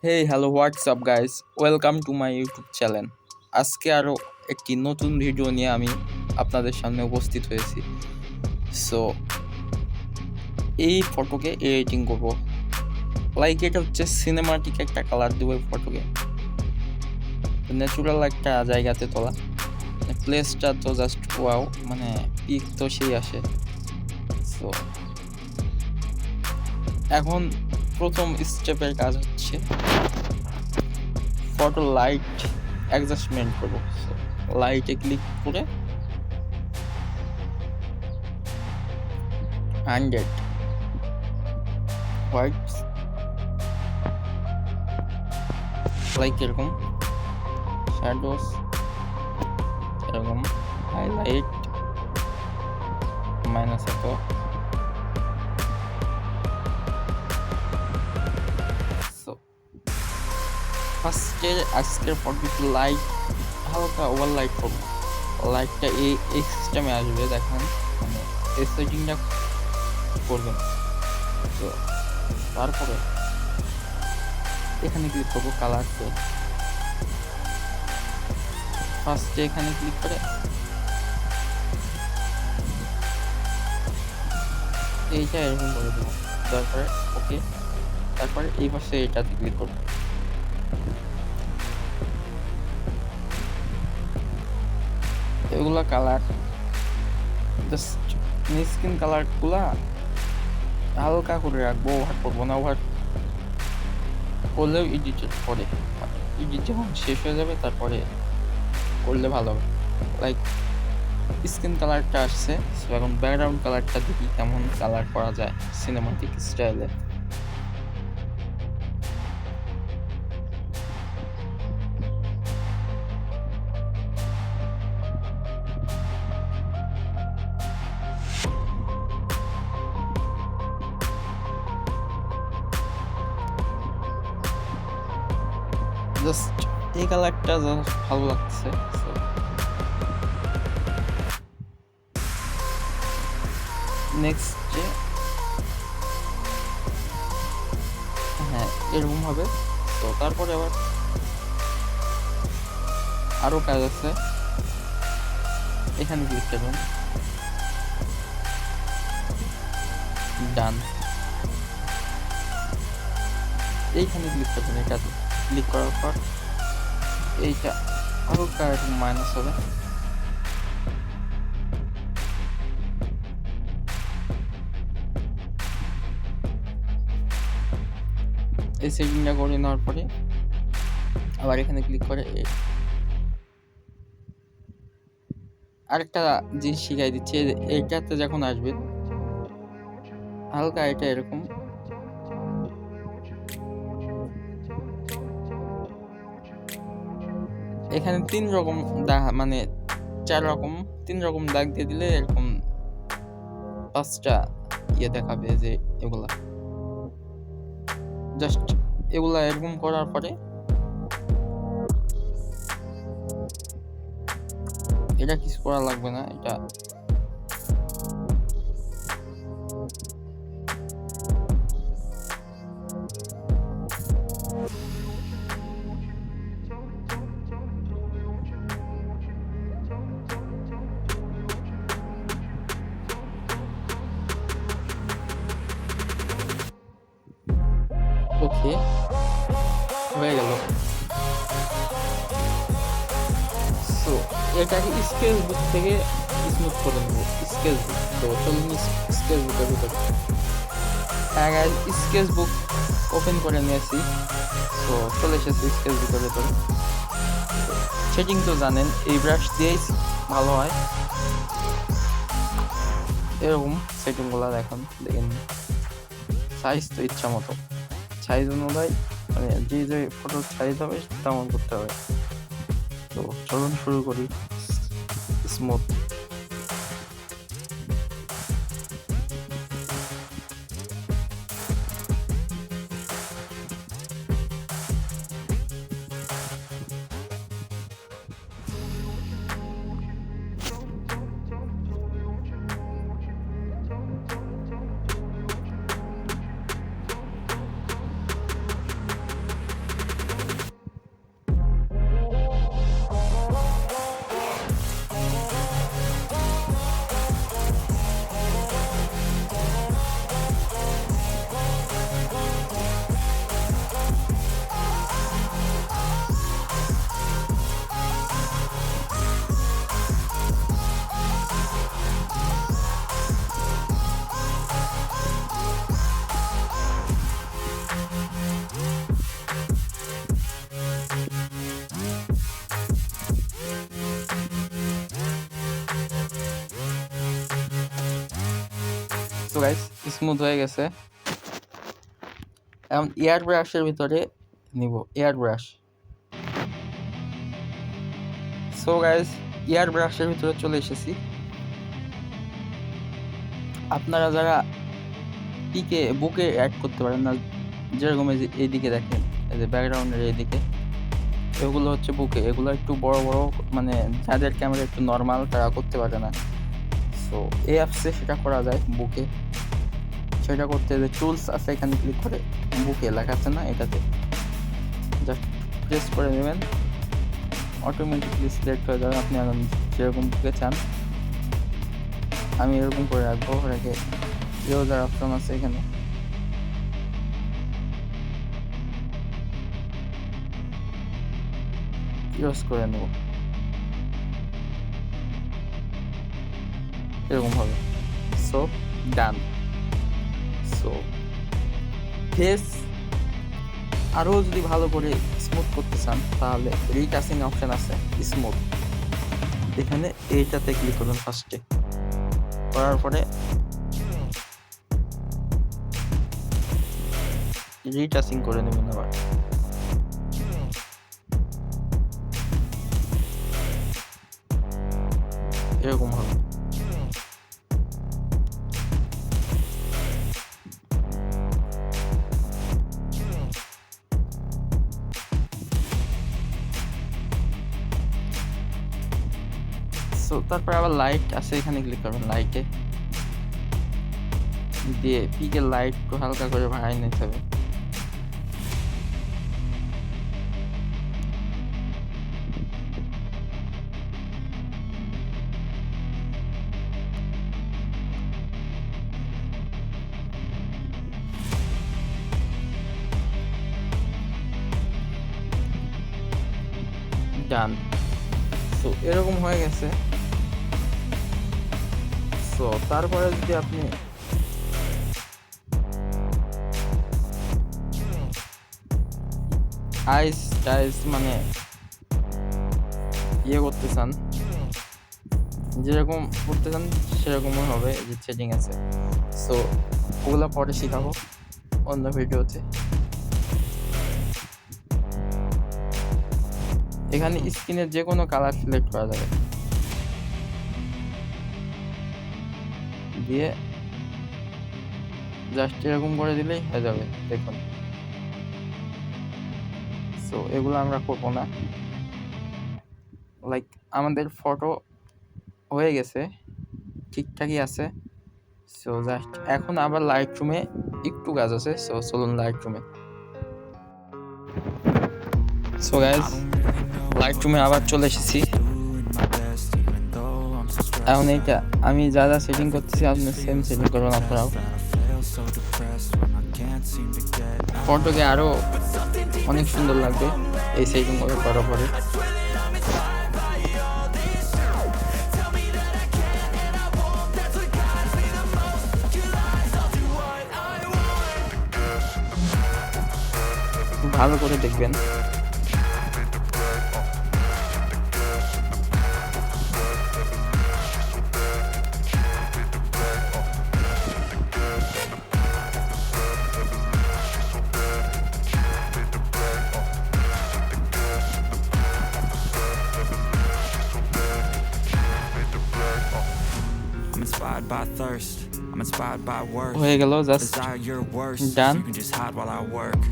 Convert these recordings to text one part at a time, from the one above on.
Hey hello WhatsApp guys, welcome to my YouTube channel. আজকে আরও একটি নতুন ভিডিও নিয়ে আমি আপনাদের সামনে উপস্থিত হয়েছি। সো এই ফটোকে এডিটিং করব, লাইক এটা হচ্ছে সিনেমাটিক একটা কালার দেবো এই ফটোকে, ন্যাচুরাল একটা জায়গাতে তোলা। প্লেসটা তো জাস্ট ওয়াও, মানে পিক তো সেই আসে। সো এখন প্রথম স্টেপের কাজ হচ্ছে ফটো লাইট অ্যাডজাস্টমেন্ট করবো। সো লাইটে ক্লিক করে 100 হোয়াইট, লাইক এরকম শ্যাডোস, এরকম হাইলাইট মাইনাস এত। সো ফার্স্টে আজকের ফটোটি লাইট হালকা ওভার লাইট করবো। লাইটটা এই সিস্টেমে আসবে, দেখেন মানে এই সেটিংটা করবেন। তো তারপরে এখানে ক্লিক করবো কালার সেট। ফার্স্টে এখানে ক্লিক করে এইটা এরকম করে দেবো, তারপরে ওকে। তারপরে এই পাশে এটাতে ক্লিক করবো। এগুলা কালার জাস্ট স্কিন কালারগুলা হালকা করে রাখবো, ওভার করবো না। ওভার করলেও এডিট করে, এডিট যখন শেষ হয়ে যাবে তারপরে করলে ভালো হবে। লাইক স্কিন কালারটা আসছে, সো এখন ব্যাকগ্রাউন্ড কালারটা দেখি কেমন কালার করা যায় সিনেমাটিক স্টাইলে। জাস্ট এই কালারটা জাস্ট ভালো লাগছে। নেক্সট যে হ্যাঁ এরকম হবে। তো তারপরে আবার আরও কাজ আছে, এখানে ক্লিক করবেন, ডান। এইখানে ক্লিক করবেন, এটাতে ক্লিক করার পর এইটা হালকা একটু মাইনাস হবে। এই সেটিংটা করে নেওয়ার পরে আবার এখানে ক্লিক করে আরেকটা জিনিস শিখাই দিচ্ছি। এইটাতে যখন আসবেন হালকা এটা এরকম এখানে 3 রকম মানে 4 রকম 3 রকম দাগ দিয়ে দিলে এরকম 5টা ইয়ে দেখাবে, যে এগুলা জাস্ট এগুলা এরকম করার পরে এটা কিছু করা লাগবে না। এটা ওকে হয়ে গেল। সো এটাকে স্কেচ বুক থেকে স্মুথ করে নেব, স্কেচ বুক। তো চলুন স্কেচ বুকের ভিতরে স্কেচ বুক ওপেন করে নিয়েছি। তো চলে এসেছি স্কেচ বুকের ভিতরে। সেটিং তো জানেন, এই ব্রাশ দিয়েই ভালো হয়। এরকম সেটিংগুলো দেখেন, সাইজ তো ইচ্ছা মতো, সাইজ অনুযায়ী মানে যে ফটোর সাইজ হবে তেমন করতে হবে। তো চলুন শুরু করি। স্মুথ গাইস স্মুথ হয়ে গেছে। এখন এয়ার ব্রাশের ভিতরে নিব air brush. So guys air ব্রাশের ভিতরে চলে এসেছি। আপনারা যারা পিকে বুকে অ্যাড করতে পারেন না, যেরকম এই যে এইদিকে দেখেন, এই যে ব্যাকগ্রাউন্ডের এইদিকে, এগুলো হচ্ছে বুকে, এগুলো একটু বড় বড়, মানে যাদের ক্যামেরা একটু নর্মাল তারা করতে পারে না। সো এই অ্যাপসে সেটা করা যায় বুকে। সেটা করতে যে টুলস আছে এখানে ক্লিক করে বুকে লেখা আছে না, এটাতে জাস্ট প্রেস করে নেবেন, অটোমেটিকলি সিলেক্ট হয়ে যাবে আপনি যেরকম বুকে চান। আমি এরকম করে রাখবো, রেখে ইউজার অপশন আছে এখানে, ইউজ করে নেব এরকম হবে। সো ডান। সো ফেস আরও যদি ভালো করে স্মুথ করতে চান তাহলে রিটাচিং অপশন আছে স্মুথ, এখানে এইটাতে ক্লিক করবেন ফার্স্টে, করার পরে রিটাচিং করে নেবেন আবার। এরকম হবে। সো তারপর আবার লাইট আছে, এখানে ক্লিক করবেন, লাইটে দিয়ে পিকের লাইট একটু হালকা করে বাড়াই নিতে হবে। ডান। সো এরকম হয়ে গেছে। সো তারপরে যদি আপনি আইস টাইস মানে ইয়ে করতে চান, যেরকম করতে চান সেরকমই হবে, যে সেটিং আছে। সো ওগুলো পরে শেখাবো অন্য ভিডিওতে। এখানে স্ক্রিনের যে কোনো কালার সিলেক্ট করা যাবে, দিয়ে জাস্ট এরকম করে দিলেই হয়ে যাবে, দেখুন। সো এগুলো আমরা করবো না, লাইক আমাদের ফটো হয়ে গেছে, ঠিকঠাকই আছে। সো জাস্ট এখন আবার লাইটরুমে একটু কাজ আছে। সো চলুন লাইটরুমে। সো গাইস লাইটরুমে আবার চলে এসেছি। এখন এইটা আমি যা যা সেটিং করতেছি আপনি সেম সেটিং করবেন আপনারাও। ফটোকে আরো অনেক সুন্দর লাগবে এই সেটিং করার পরে। ভালো করে দেখবেন। By thirst, I'm inspired by worth. হয়ে গেল, just Desire your worst. Done. You can just hide while I work.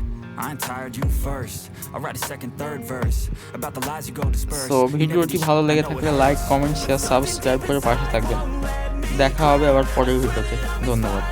I ain't tired, you first. I'll write a second, third verse about the lies you go disperse. So ভিডিওটি ভালো লেগে থাকলে like, comment, share, subscribe করে পাশে থাকবেন। দেখা হবে আবার পরের ভিডিওতে। ধন্যবাদ।